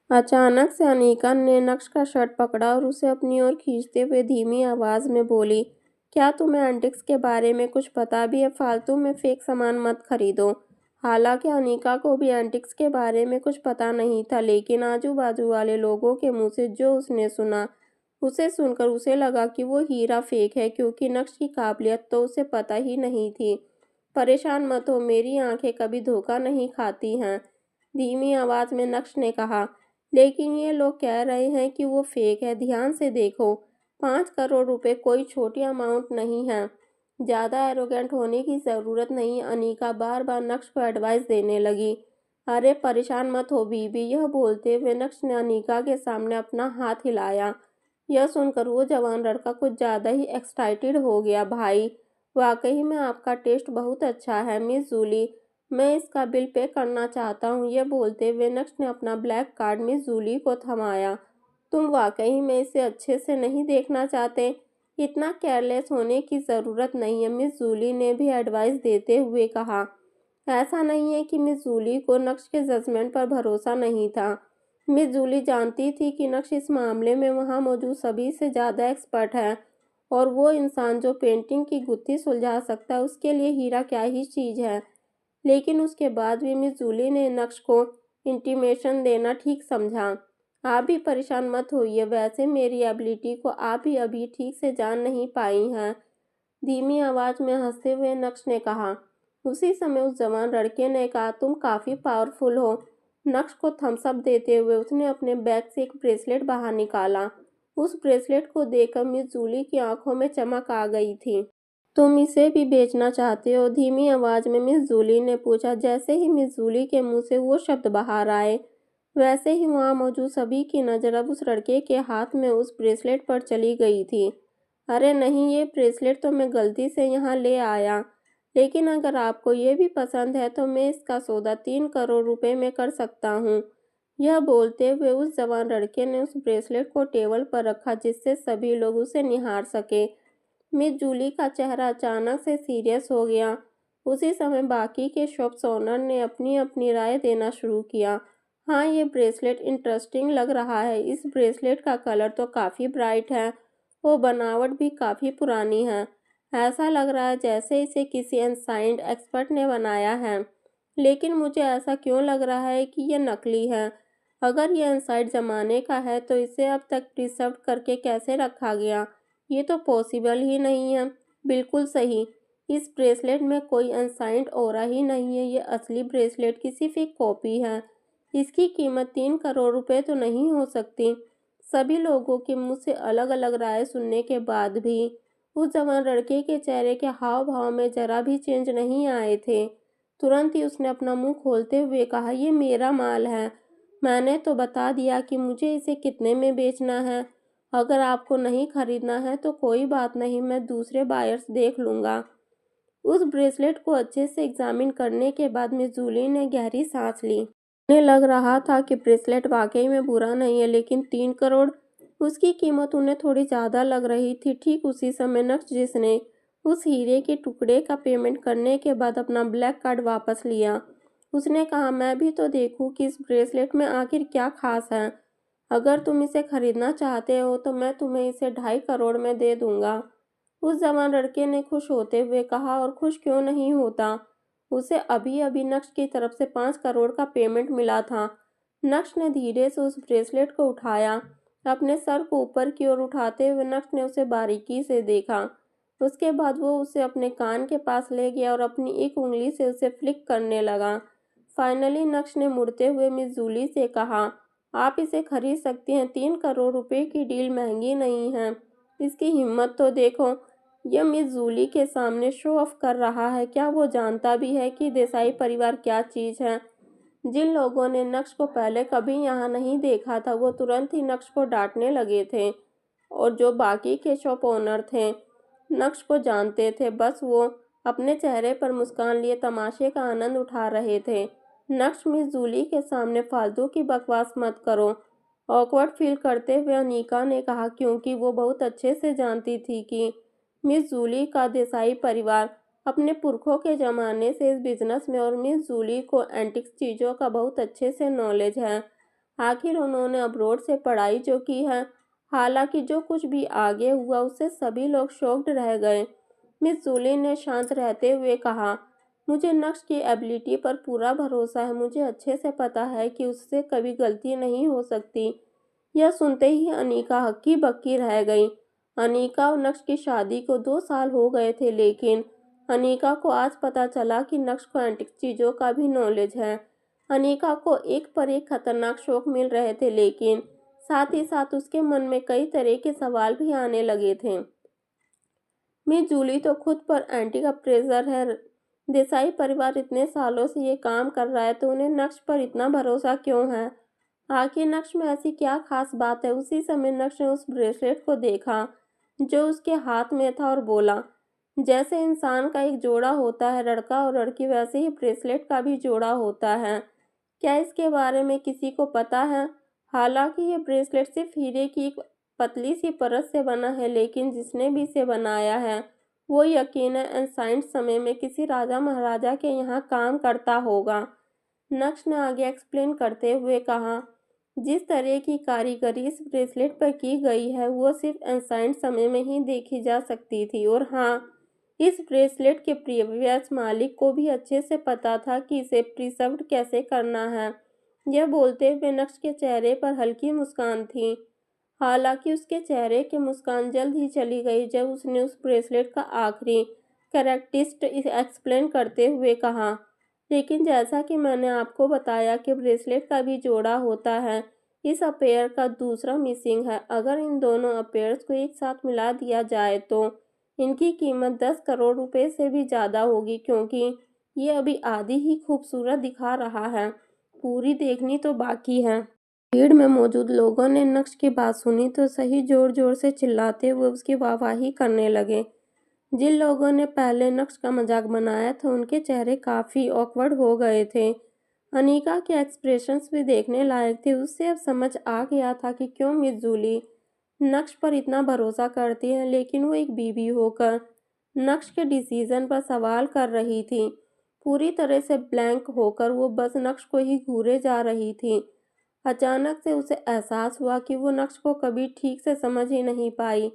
अचानक से अनीका ने नक्श का शर्ट पकड़ा और उसे अपनी ओर खींचते हुए धीमी आवाज में बोली, क्या तुम्हें एंटिक्स के बारे में कुछ पता भी है? फालतू में फेक सामान मत खरीदो। हालांकि अनीका को भी एंटिक्स के बारे में कुछ पता नहीं था, लेकिन आजू बाजू वाले लोगों के मुंह से जो उसने सुना, उसे सुनकर उसे लगा कि वो हीरा फेक है, क्योंकि नक्श की काबिलियत तो उसे पता ही नहीं थी। परेशान मत हो, मेरी आंखें कभी धोखा नहीं खाती हैं, धीमी आवाज में नक्श ने कहा। लेकिन ये लोग कह रहे हैं कि वो फेक है। ध्यान से देखो, 5 करोड़ रुपए कोई छोटी अमाउंट नहीं है। ज्यादा एरोगेंट होने की जरूरत नहीं। अनीका बार बार नक्श को एडवाइस देने लगी। अरे परेशान मत हो बीबी, यह बोलते हुए नक्श ने अनीका के सामने अपना हाथ हिलाया। यह सुनकर वो जवान लड़का कुछ ज्यादा ही एक्साइटेड हो गया। भाई, वाकई में आपका टेस्ट बहुत अच्छा है मिस जूली, मैं इसका बिल पे करना चाहता हूँ। यह बोलते हुए नक्श ने अपना ब्लैक कार्ड मिस जूली को थमाया। तुम वाकई में इसे अच्छे से नहीं देखना चाहते? इतना केयरलेस होने की ज़रूरत नहीं है, मिस जूली ने भी एडवाइस देते हुए कहा। ऐसा नहीं है कि मिस जूली को नक्श के जजमेंट पर भरोसा नहीं था। मिस जूली जानती थी कि नक्श इस मामले में वहाँ मौजूद सभी से ज़्यादा एक्सपर्ट है, और वो इंसान जो पेंटिंग की गुत्थी सुलझा सकता है, उसके लिए हीरा क्या ही चीज़ है। लेकिन उसके बाद भी मिस जूली ने नक्श को इंटीमेशन देना ठीक समझा। आप भी परेशान मत होइए, वैसे मेरी एबिलिटी को आप भी अभी ठीक से जान नहीं पाई हैं, धीमी आवाज में हंसते हुए नक्श ने कहा। उसी समय उस जवान लड़के ने कहा, तुम काफी पावरफुल हो। नक्श को थम्स अप देते हुए उसने अपने बैग से एक ब्रेसलेट बाहर निकाला। उस ब्रेसलेट को देखकर मिस जूली की आंखों में चमक आ गई थी। तुम इसे भी बेचना चाहते हो? धीमी आवाज में मिस जूली ने पूछा। जैसे ही मिस जूली के मुंह से वो शब्द बाहर आए, वैसे ही वहां मौजूद सभी की नजर अब उस लड़के के हाथ में उस ब्रेसलेट पर चली गई थी। अरे नहीं, ये ब्रेसलेट तो मैं गलती से यहाँ ले आया, लेकिन अगर आपको ये भी पसंद है तो मैं इसका सौदा 3 करोड़ रुपए में कर सकता हूँ। यह बोलते हुए उस जवान लड़के ने उस ब्रेसलेट को टेबल पर रखा, जिससे सभी लोग उसे निहार सके। मिस जूली का चेहरा अचानक से सीरियस हो गया। उसी समय बाकी के शॉप्स ओनर ने अपनी अपनी राय देना शुरू किया। हाँ, ये ब्रेसलेट इंटरेस्टिंग लग रहा है। इस ब्रेसलेट का कलर तो काफ़ी ब्राइट है, वो बनावट भी काफ़ी पुरानी है। ऐसा लग रहा है जैसे इसे किसी अनसाइंड एक्सपर्ट ने बनाया है। लेकिन मुझे ऐसा क्यों लग रहा है कि ये नकली है? अगर ये अनसाइंड ज़माने का है तो इसे अब तक प्रिजर्व करके कैसे रखा गया? ये तो पॉसिबल ही नहीं है। बिल्कुल सही, इस ब्रेसलेट में कोई अनसाइंड ऑरा ही नहीं है। ये असली ब्रेसलेट की सिर्फ एक कॉपी है। इसकी कीमत 3 करोड़ रुपए तो नहीं हो सकती। सभी लोगों के मुंह से अलग अलग राय सुनने के बाद भी उस जवान लड़के के चेहरे के हाव भाव में जरा भी चेंज नहीं आए थे। तुरंत ही उसने अपना मुंह खोलते हुए कहा, ये मेरा माल है। मैंने तो बता दिया कि मुझे इसे कितने में बेचना है। अगर आपको नहीं खरीदना है तो कोई बात नहीं, मैं दूसरे बायर्स देख लूँगा। उस ब्रेसलेट को अच्छे से एग्जामिन करने के बाद मिस जूली ने गहरी सांस ली। उन्हें लग रहा था कि ब्रेसलेट वाकई में बुरा नहीं है, लेकिन 3 करोड़, उसकी कीमत उन्हें थोड़ी ज़्यादा लग रही थी। ठीक उसी समय नक्श, जिसने उस हीरे के टुकड़े का पेमेंट करने के बाद अपना ब्लैक कार्ड वापस लिया, उसने कहा, मैं भी तो देखूं कि इस ब्रेसलेट में आखिर क्या खास है। अगर तुम इसे खरीदना चाहते हो तो मैं तुम्हें इसे 2.5 करोड़ में दे दूंगा। उस जवान लड़के ने खुश होते हुए कहा। और खुश क्यों नहीं होता, उसे अभी अभी नक्श की तरफ से 5 करोड़ का पेमेंट मिला था। नक्श ने धीरे से उस ब्रेसलेट को उठाया। अपने सर को ऊपर की ओर उठाते हुए नक्श ने उसे बारीकी से देखा। उसके बाद वो उसे अपने कान के पास ले गया और अपनी एक उंगली से उसे फ्लिक करने लगा। फाइनली नक्श ने मुड़ते हुए मिस जूली से कहा, आप इसे खरीद सकती हैं। 3 करोड़ रुपए की डील महंगी नहीं है। इसकी हिम्मत तो देखो, यह मिस जूली के सामने शो ऑफ कर रहा है। क्या वो जानता भी है कि देसाई परिवार क्या चीज़ है? जिन लोगों ने नक्श को पहले कभी यहाँ नहीं देखा था, वो तुरंत ही नक्श को डांटने लगे थे, और जो बाकी के शॉप ओनर थे नक्श को जानते थे, बस वो अपने चेहरे पर मुस्कान लिए तमाशे का आनंद उठा रहे थे। नक्श, मिस जूली के सामने फालतू की बकवास मत करो, ऑकवर्ड फील करते हुए अनीका ने कहा, क्योंकि वो बहुत अच्छे से जानती थी कि मिस जूली का देसाई परिवार अपने पुरखों के ज़माने से इस बिजनेस में, और मिस जूली को एंटिक चीज़ों का बहुत अच्छे से नॉलेज है। आखिर उन्होंने अब्रॉड से पढ़ाई जो की है। हालांकि जो कुछ भी आगे हुआ उससे सभी लोग शॉक्ड रह गए। मिस जूली ने शांत रहते हुए कहा, मुझे नक्श की एबिलिटी पर पूरा भरोसा है। मुझे अच्छे से पता है कि उससे कभी गलती नहीं हो सकती। यह सुनते ही अनीका हक्की बक्की रह गई। अनीका और नक्श की शादी को 2 साल हो गए थे, लेकिन अनीका को आज पता चला कि नक्श को एंटिक चीज़ों का भी नॉलेज है। अनीका को एक पर एक खतरनाक शौक मिल रहे थे, लेकिन साथ ही साथ उसके मन में कई तरह के सवाल भी आने लगे थे। मिस जूली तो खुद पर एंटिक अप्रेजर है। देसाई परिवार इतने सालों से ये काम कर रहा है, तो उन्हें नक्श पर इतना भरोसा क्यों है? आखिर नक्श में ऐसी क्या खास बात है? उसी समय नक्श ने उस ब्रेसलेट को देखा जो उसके हाथ में था और बोला, जैसे इंसान का एक जोड़ा होता है लड़का और लड़की, वैसे ही ब्रेसलेट का भी जोड़ा होता है। क्या इसके बारे में किसी को पता है? हालांकि ये ब्रेसलेट सिर्फ हीरे की एक पतली सी परत से बना है, लेकिन जिसने भी इसे बनाया है वो यकीनन एंसाइंट समय में किसी राजा महाराजा के यहाँ काम करता होगा। नक्श ने आगे एक्सप्लेन करते हुए कहा, जिस तरह की कारीगरी इस ब्रेसलेट पर की गई है वो सिर्फ एंसाइंट समय में ही देखी जा सकती थी। और हाँ, इस ब्रेसलेट के प्रीवियस मालिक को भी अच्छे से पता था कि इसे प्रिजर्व कैसे करना है। यह बोलते हुए नक्श के चेहरे पर हल्की मुस्कान थी। हालांकि उसके चेहरे की मुस्कान जल्द ही चली गई जब उसने उस ब्रेसलेट का आखिरी कैरेक्टरिस्टिक एक्सप्लेन करते हुए कहा, लेकिन जैसा कि मैंने आपको बताया कि ब्रेसलेट का भी जोड़ा होता है, इस अपेयर का दूसरा मिसिंग है। अगर इन दोनों अपेयर्स को एक साथ मिला दिया जाए तो इनकी कीमत 10 करोड़ रुपए से भी ज़्यादा होगी, क्योंकि ये अभी आधी ही खूबसूरत दिखा रहा है, पूरी देखनी तो बाकी है। भीड़ में मौजूद लोगों ने नक्श की बात सुनी तो सही जोर जोर से चिल्लाते हुए उसकी वाहवाही करने लगे। जिन लोगों ने पहले नक्श का मजाक बनाया था उनके चेहरे काफ़ी ऑकवर्ड हो गए थे। अनीका के एक्सप्रेशंस भी देखने लायक थे। उससे अब समझ आ गया था कि क्यों मिस जूली नक्श पर इतना भरोसा करती है, लेकिन वो एक बीवी होकर नक्श के डिसीजन पर सवाल कर रही थी। पूरी तरह से ब्लैंक होकर वो बस नक्श को ही घूरे जा रही थी। अचानक से उसे एहसास हुआ कि वो नक्श को कभी ठीक से समझ ही नहीं पाई।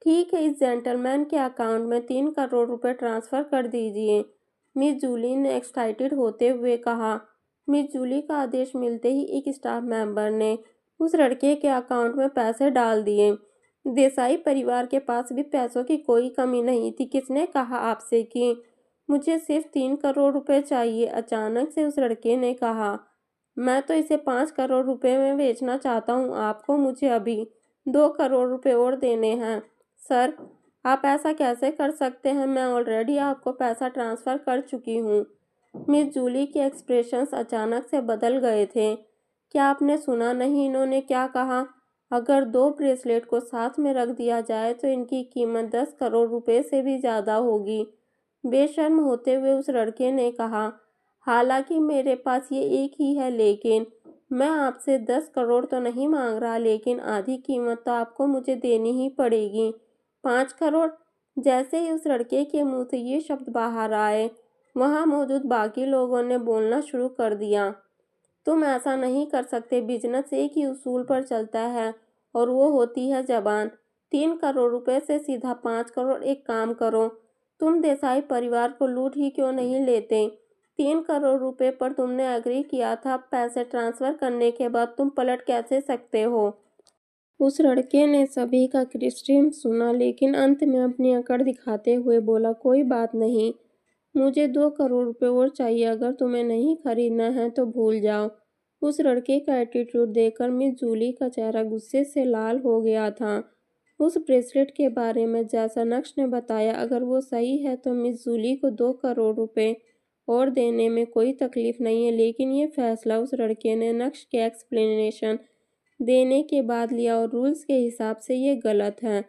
ठीक है, इस जेंटलमैन के अकाउंट में 3 करोड़ रुपए ट्रांसफ़र कर दीजिए, मिस जूली ने एक्साइटेड होते हुए कहा। मिस जूली का आदेश मिलते ही एक स्टाफ मेंबर ने उस लड़के के अकाउंट में पैसे डाल दिए। देसाई परिवार के पास भी पैसों की कोई कमी नहीं थी। किसने कहा आपसे कि मुझे सिर्फ 3 करोड़ रुपए चाहिए? अचानक से उस लड़के ने कहा, मैं तो इसे 5 करोड़ रुपए में बेचना चाहता हूँ। आपको मुझे अभी 2 करोड़ रुपए और देने हैं। सर, आप ऐसा कैसे कर सकते हैं? मैं ऑलरेडी आपको पैसा ट्रांसफ़र कर चुकी हूँ। मिस जूली के एक्सप्रेशंस अचानक से बदल गए थे। क्या आपने सुना नहीं इन्होंने क्या कहा? अगर 2 ब्रेसलेट को साथ में रख दिया जाए तो इनकी कीमत 10 करोड़ रुपए से भी ज़्यादा होगी। बेशर्म होते हुए उस लड़के ने कहा, हालांकि मेरे पास ये एक ही है, लेकिन मैं आपसे 10 करोड़ तो नहीं मांग रहा, लेकिन आधी कीमत तो आपको मुझे देनी ही पड़ेगी। 5 करोड़? जैसे ही उस लड़के के मुंह से ये शब्द बाहर आए, वहां मौजूद बाकी लोगों ने बोलना शुरू कर दिया। तुम ऐसा नहीं कर सकते। बिजनेस एक ही उसूल पर चलता है और वो होती है जबान। 3 करोड़ रुपए से सीधा 5 करोड़। एक काम करो, तुम देसाई परिवार को लूट ही क्यों नहीं लेते? 3 करोड़ रुपए पर तुमने एग्री किया था। पैसे ट्रांसफर करने के बाद तुम पलट कैसे सकते हो? उस लड़के ने सभी का क्रिस्टीन सुना, लेकिन अंत में अपनी अकड़ दिखाते हुए बोला, कोई बात नहीं, मुझे 2 करोड़ रुपए और चाहिए। अगर तुम्हें नहीं खरीदना है तो भूल जाओ। उस लड़के का एटीट्यूड देखकर मिस जूली का चेहरा गुस्से से लाल हो गया था। उस ब्रेसलेट के बारे में जैसा नक्श ने बताया, अगर वो सही है तो मिस जूली को 2 करोड़ रुपए और देने में कोई तकलीफ नहीं है, लेकिन ये फैसला उस लड़के ने नक्श के एक्सप्लेनेशन देने के बाद लिया और रूल्स के हिसाब से ये गलत है।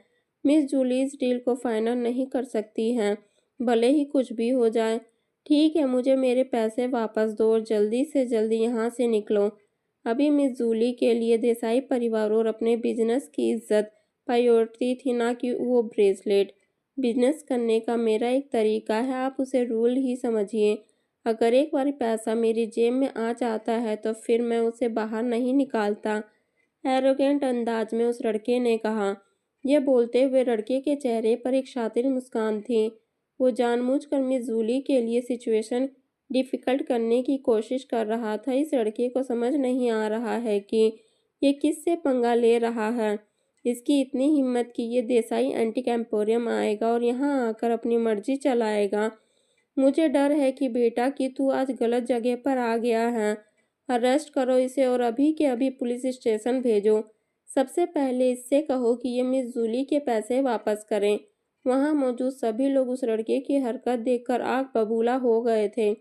मिस जूली इस डील को फाइनल नहीं कर सकती हैं, भले ही कुछ भी हो जाए। ठीक है, मुझे मेरे पैसे वापस दो और जल्दी से जल्दी यहाँ से निकलो। अभी मिस जूली के लिए देसाई परिवार और अपने बिजनेस की इज्जत प्रायोरिटी थी, ना कि वो ब्रेसलेट। बिजनेस करने का मेरा एक तरीका है, आप उसे रूल ही समझिए। अगर एक बार पैसा मेरी जेब में आ जाता है तो फिर मैं उसे बाहर नहीं निकालता, एरोगेंट अंदाज में उस लड़के ने कहा। यह बोलते हुए लड़के के चेहरे पर एक शातिर मुस्कान थी। वो जानबूझकर मिस जूली के लिए सिचुएशन डिफ़िकल्ट करने की कोशिश कर रहा था। इस लड़के को समझ नहीं आ रहा है कि ये किससे पंगा ले रहा है। इसकी इतनी हिम्मत कि ये देसाई एंटीक एम्पोरियम आएगा और यहाँ आकर अपनी मर्जी चलाएगा। मुझे डर है कि बेटा कि तू आज गलत जगह पर आ गया है। अरेस्ट करो इसे और अभी के अभी पुलिस स्टेशन भेजो। सबसे पहले इससे कहो कि ये मिस जूली के पैसे वापस करें। वहाँ मौजूद सभी लोग उस लड़के की हरकत देखकर आग बबूला हो गए थे।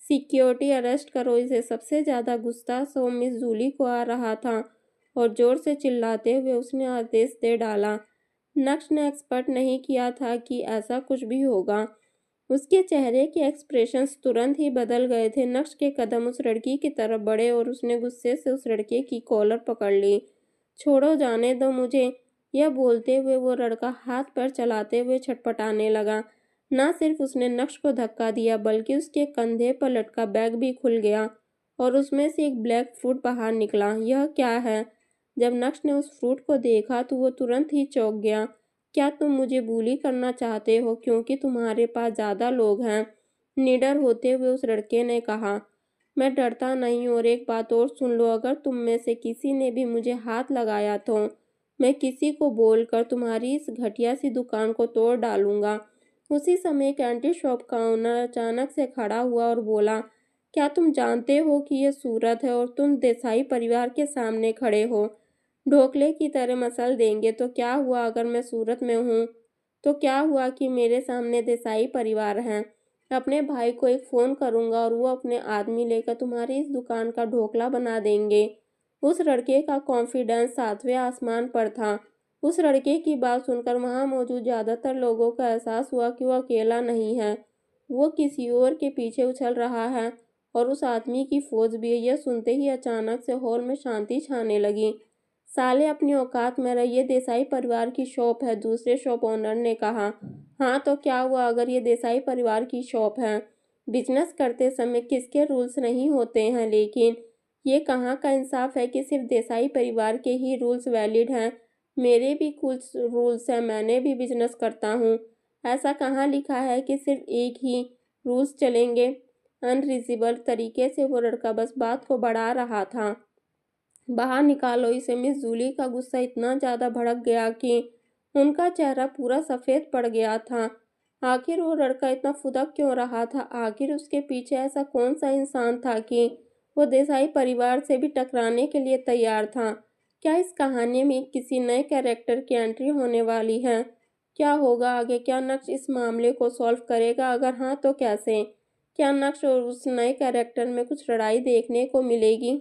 सिक्योरिटी अरेस्ट करो इसे। सबसे ज़्यादा गुस्सा सो मिस जूली को आ रहा था और जोर से चिल्लाते हुए उसने आदेश दे डाला। नक्श ने एक्सपेक्ट नहीं किया था कि ऐसा कुछ भी होगा। उसके चेहरे के एक्सप्रेशंस तुरंत ही बदल गए थे। नक्श के कदम उस लड़की की तरफ बढ़े और उसने गुस्से से उस लड़के की कॉलर पकड़ ली। छोड़ो, जाने दो मुझे। यह बोलते हुए वो लड़का हाथ पैर चलाते हुए छटपटाने लगा। ना सिर्फ उसने नक्श को धक्का दिया बल्कि उसके कंधे पर लटका बैग भी खुल गया और उसमें से एक ब्लैक फ्रूट बाहर निकला। यह क्या है? जब नक्श ने उस फ्रूट को देखा तो वो तुरंत ही चौंक गया। क्या तुम मुझे bully करना चाहते हो क्योंकि तुम्हारे पास ज़्यादा लोग हैं? निडर होते हुए उस लड़के ने कहा। मैं डरता नहीं और एक बात और सुन लो, अगर तुम में से किसी ने भी मुझे हाथ लगाया तो मैं किसी को बोलकर तुम्हारी इस घटिया सी दुकान को तोड़ डालूंगा। उसी समय एक एंटी शॉप का ओनर अचानक से खड़ा हुआ और बोला, क्या तुम जानते हो कि यह सूरत है और तुम देसाई परिवार के सामने खड़े हो? ढोकले की तरह मसल देंगे। तो क्या हुआ अगर मैं सूरत में हूँ? तो क्या हुआ कि मेरे सामने देसाई परिवार हैं? अपने भाई को एक फ़ोन करूंगा और वो अपने आदमी लेकर तुम्हारी इस दुकान का ढोकला बना देंगे। उस लड़के का कॉन्फिडेंस सातवें आसमान पर था। उस लड़के की बात सुनकर वहां मौजूद ज़्यादातर लोगों को एहसास हुआ कि वो अकेला नहीं है। वो किसी और के पीछे उछल रहा है और उस आदमी की फौज भी है। यह सुनते ही अचानक से हॉल में शांति छाने लगी। साले अपनी औकात में रहिए, देसाई परिवार की शॉप है, दूसरे शॉप ओनर ने कहा। हाँ तो क्या हुआ अगर ये देसाई परिवार की शॉप है? बिजनेस करते समय किसके रूल्स नहीं होते हैं, लेकिन ये कहाँ का इंसाफ है कि सिर्फ देसाई परिवार के ही रूल्स वैलिड हैं। मेरे भी कुछ रूल्स हैं, मैंने भी बिजनेस करता हूँ। ऐसा कहाँ लिखा है कि सिर्फ एक ही रूल्स चलेंगे? अनरीजनेबल तरीके से वो लड़का बस बात को बढ़ा रहा था। बाहर निकालो इसे। मिस जूली का गुस्सा इतना ज़्यादा भड़क गया कि उनका चेहरा पूरा सफ़ेद पड़ गया था। आखिर वो लड़का इतना फुदक क्यों रहा था? आखिर उसके पीछे ऐसा कौन सा इंसान था कि वो देसाई परिवार से भी टकराने के लिए तैयार था? क्या इस कहानी में किसी नए कैरेक्टर की एंट्री होने वाली है? क्या होगा आगे? क्या नक्श इस मामले को सॉल्व करेगा? अगर हाँ तो कैसे? क्या नक्श और उस नए कैरेक्टर में कुछ लड़ाई देखने को मिलेगी?